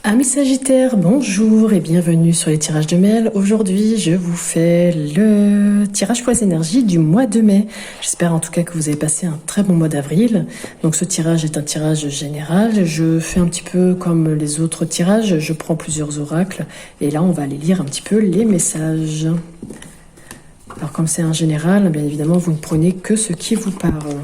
Amis Sagittaires, bonjour et bienvenue sur les tirages de mail. Aujourd'hui, je vous fais le tirage pour les énergies du mois de mai. J'espère en tout cas que vous avez passé un très bon mois d'avril. Donc ce tirage est un tirage général. Je fais un petit peu comme les autres tirages. Je prends plusieurs oracles et là, on va aller lire un petit peu les messages. Alors comme c'est un général, bien évidemment, vous ne prenez que ce qui vous parle.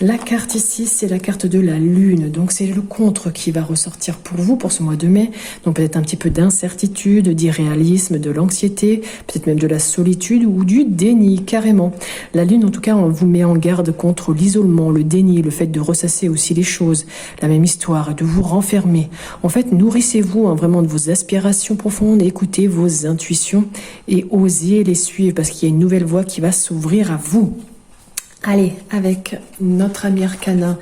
La carte ici, c'est la carte de la lune, donc c'est le contre qui va ressortir pour vous pour ce mois de mai. Donc peut-être un petit peu d'incertitude, d'irréalisme, de l'anxiété, peut-être même de la solitude ou du déni, carrément. La lune, en tout cas, on vous met en garde contre l'isolement, le déni, le fait de ressasser aussi les choses, la même histoire, de vous renfermer. En fait, nourrissez-vous vraiment de vos aspirations profondes, écoutez vos intuitions et osez les suivre parce qu'il y a une nouvelle voie qui va s'ouvrir à vous. Allez, avec notre ami Arcana.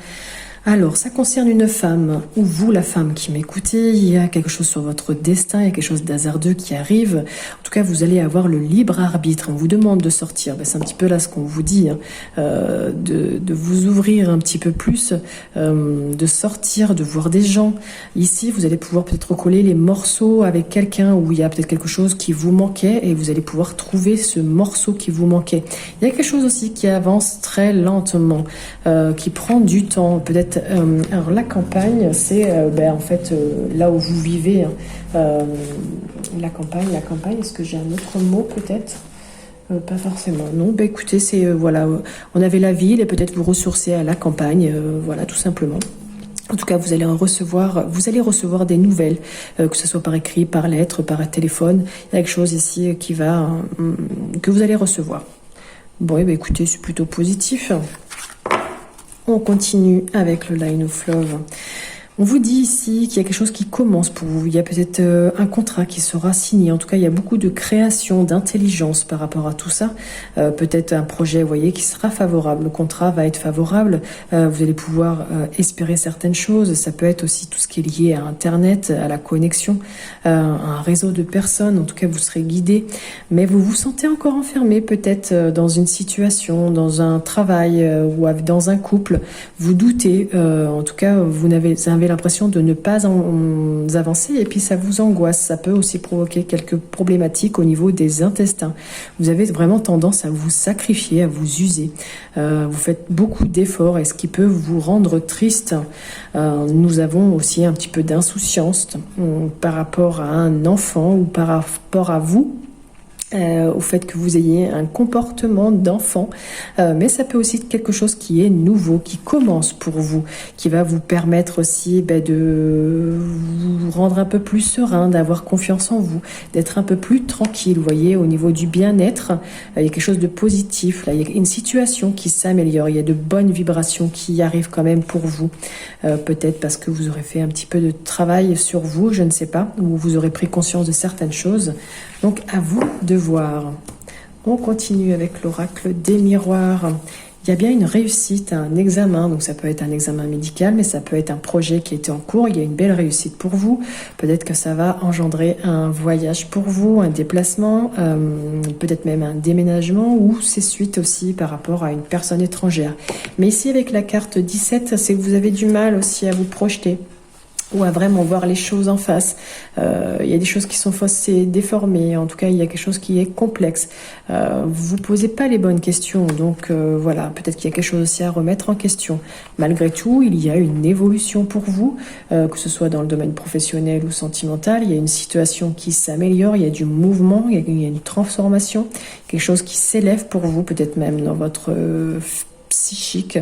Alors, ça concerne une femme, ou vous, la femme qui m'écoutez, il y a quelque chose sur votre destin, il y a quelque chose d'hasardeux qui arrive. En tout cas, vous allez avoir le libre arbitre. On vous demande de sortir. Ben, c'est un petit peu là ce qu'on vous dit, hein, de vous ouvrir un petit peu plus, de sortir, de voir des gens. Ici, vous allez pouvoir peut-être recoller les morceaux avec quelqu'un où il y a peut-être quelque chose qui vous manquait et vous allez pouvoir trouver ce morceau qui vous manquait. Il y a quelque chose aussi qui avance très lentement, qui prend du temps, peut-être. Alors la campagne, c'est en fait là où vous vivez. La campagne. Est-ce que j'ai un autre mot peut-être pas forcément. Non, écoutez, c'est voilà, on avait la ville et peut-être vous ressourcer à la campagne, voilà, tout simplement. En tout cas, vous allez recevoir des nouvelles, que ce soit par écrit, par lettre, par téléphone. Il y a quelque chose ici que vous allez recevoir. Bon, écoutez, c'est plutôt positif. On continue avec le Line of Love. On vous dit ici qu'il y a quelque chose qui commence pour vous. Il y a peut-être un contrat qui sera signé. En tout cas, il y a beaucoup de création, d'intelligence par rapport à tout ça. Peut-être un projet, vous voyez, qui sera favorable. Le contrat va être favorable. Vous allez pouvoir espérer certaines choses. Ça peut être aussi tout ce qui est lié à Internet, à la connexion, à un réseau de personnes. En tout cas, vous serez guidé. Mais vous vous sentez encore enfermé peut-être dans une situation, dans un travail ou dans un couple. Vous doutez. En tout cas, vous avez l'impression de ne pas avancer et puis ça vous angoisse. Ça peut aussi provoquer quelques problématiques au niveau des intestins. Vous avez vraiment tendance à vous sacrifier, à vous user. Vous faites beaucoup d'efforts et ce qui peut vous rendre triste. Nous avons aussi un petit peu d'insouciance par rapport à un enfant ou par rapport à vous. Au fait que vous ayez un comportement d'enfant, mais ça peut aussi être quelque chose qui est nouveau, qui commence pour vous, qui va vous permettre aussi de vous rendre un peu plus serein, d'avoir confiance en vous, d'être un peu plus tranquille. Vous voyez, au niveau du bien-être, il y a quelque chose de positif, là, il y a une situation qui s'améliore, il y a de bonnes vibrations qui arrivent quand même pour vous, peut-être parce que vous aurez fait un petit peu de travail sur vous, je ne sais pas, ou vous aurez pris conscience de certaines choses. Donc à vous de voir. On continue avec l'oracle des miroirs. Il y a bien une réussite à un examen, donc ça peut être un examen médical, mais ça peut être un projet qui était en cours. Il y a une belle réussite pour vous. Peut-être que ça va engendrer un voyage pour vous, un déplacement, peut-être même un déménagement, ou c'est suite aussi par rapport à une personne étrangère. Mais ici, avec la carte 17, c'est que vous avez du mal aussi à vous projeter ou à vraiment voir les choses en face. Il y a des choses qui sont faussées, déformées. En tout cas, il y a quelque chose qui est complexe. Vous posez pas les bonnes questions. Donc voilà, peut-être qu'il y a quelque chose aussi à remettre en question. Malgré tout, il y a une évolution pour vous, que ce soit dans le domaine professionnel ou sentimental. Il y a une situation qui s'améliore, il y a du mouvement, il y a une transformation, quelque chose qui s'élève pour vous, peut-être même dans votre psychique.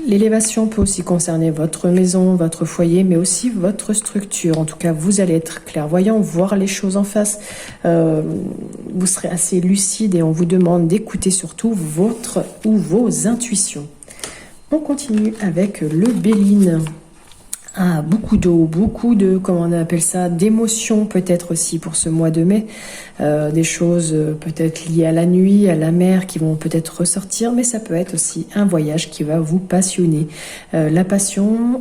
L'élévation peut aussi concerner votre maison, votre foyer, mais aussi votre structure. En tout cas, vous allez être clairvoyant, voir les choses en face. Vous serez assez lucide et on vous demande d'écouter surtout votre ou vos intuitions. On continue avec le Béline. Ah, beaucoup d'eau, beaucoup de, comment on appelle ça, d'émotions peut-être aussi pour ce mois de mai. Des choses peut-être liées à la nuit, à la mer qui vont peut-être ressortir, mais ça peut être aussi un voyage qui va vous passionner. La passion,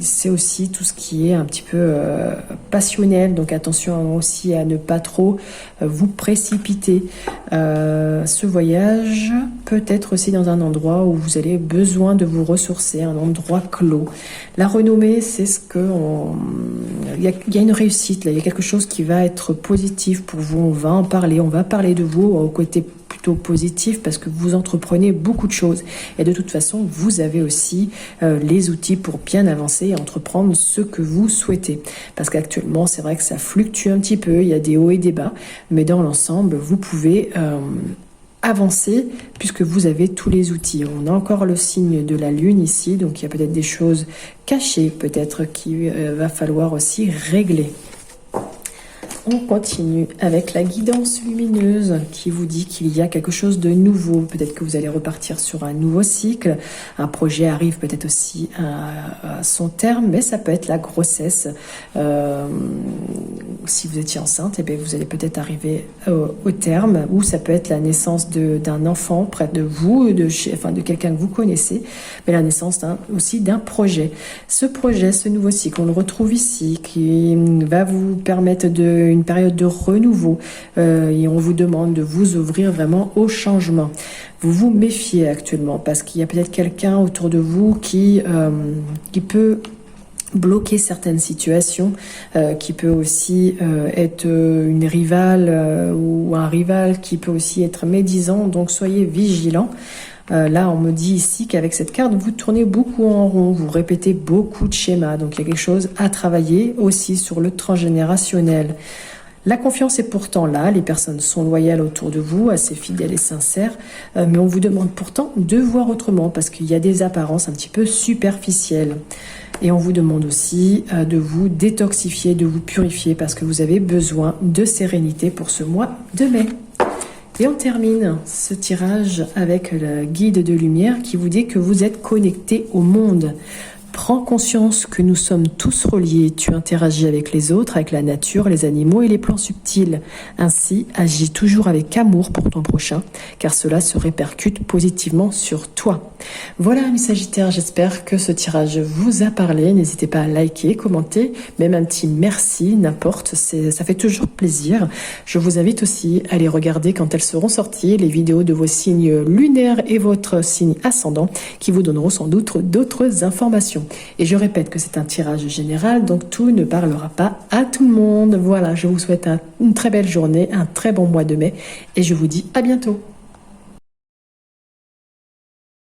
c'est aussi tout ce qui est un petit peu passionnel, donc attention aussi à ne pas trop vous précipiter. Ce voyage peut être aussi dans un endroit où vous avez besoin de vous ressourcer, un endroit clos. La renommée, c'est ce que... Il y a une réussite, là. Il y a quelque chose qui va être positif pour vous. On va en parler. On va parler de vous au côté plutôt positif parce que vous entreprenez beaucoup de choses. Et de toute façon, vous avez aussi les outils pour bien avancer et entreprendre ce que vous souhaitez. Parce qu'actuellement, c'est vrai que ça fluctue un petit peu. Il y a des hauts et des bas. Mais dans l'ensemble, vous pouvez... avancer puisque vous avez tous les outils. On a encore le signe de la lune ici, donc il y a peut-être des choses cachées, peut-être qu'il va falloir aussi régler. On continue avec la guidance lumineuse qui vous dit qu'il y a quelque chose de nouveau. Peut-être que vous allez repartir sur un nouveau cycle. Un projet arrive peut-être aussi à son terme, mais ça peut être la grossesse. Si vous étiez enceinte, eh bien, vous allez peut-être arriver au terme, ou ça peut être la naissance d'un enfant près de vous, de quelqu'un que vous connaissez, mais la naissance aussi d'un projet. Ce projet, ce nouveau cycle, on le retrouve ici, qui va vous permettre une période de renouveau, et on vous demande de vous ouvrir vraiment au changement. Vous vous méfiez actuellement parce qu'il y a peut-être quelqu'un autour de vous qui peut bloquer certaines situations, qui peut aussi être une rivale ou un rival qui peut aussi être médisant, donc soyez vigilants. Là, on me dit ici qu'avec cette carte, vous tournez beaucoup en rond, vous répétez beaucoup de schémas, donc il y a quelque chose à travailler aussi sur le transgénérationnel. La confiance est pourtant là, les personnes sont loyales autour de vous, assez fidèles et sincères, mais on vous demande pourtant de voir autrement parce qu'il y a des apparences un petit peu superficielles. Et on vous demande aussi de vous détoxifier, de vous purifier parce que vous avez besoin de sérénité pour ce mois de mai. Et on termine ce tirage avec le guide de lumière qui vous dit que vous êtes connecté au monde. Prends conscience que nous sommes tous reliés. Tu interagis avec les autres, avec la nature, les animaux et les plans subtils. Ainsi, agis toujours avec amour pour ton prochain, car cela se répercute positivement sur toi. Voilà, mes Sagittaires, j'espère que ce tirage vous a parlé. N'hésitez pas à liker, commenter, même un petit merci, n'importe, ça fait toujours plaisir. Je vous invite aussi à aller regarder quand elles seront sorties, les vidéos de vos signes lunaires et votre signe ascendant, qui vous donneront sans doute d'autres informations. Et je répète que c'est un tirage général, donc tout ne parlera pas à tout le monde. Voilà, je vous souhaite une très belle journée, un très bon mois de mai, et je vous dis à bientôt.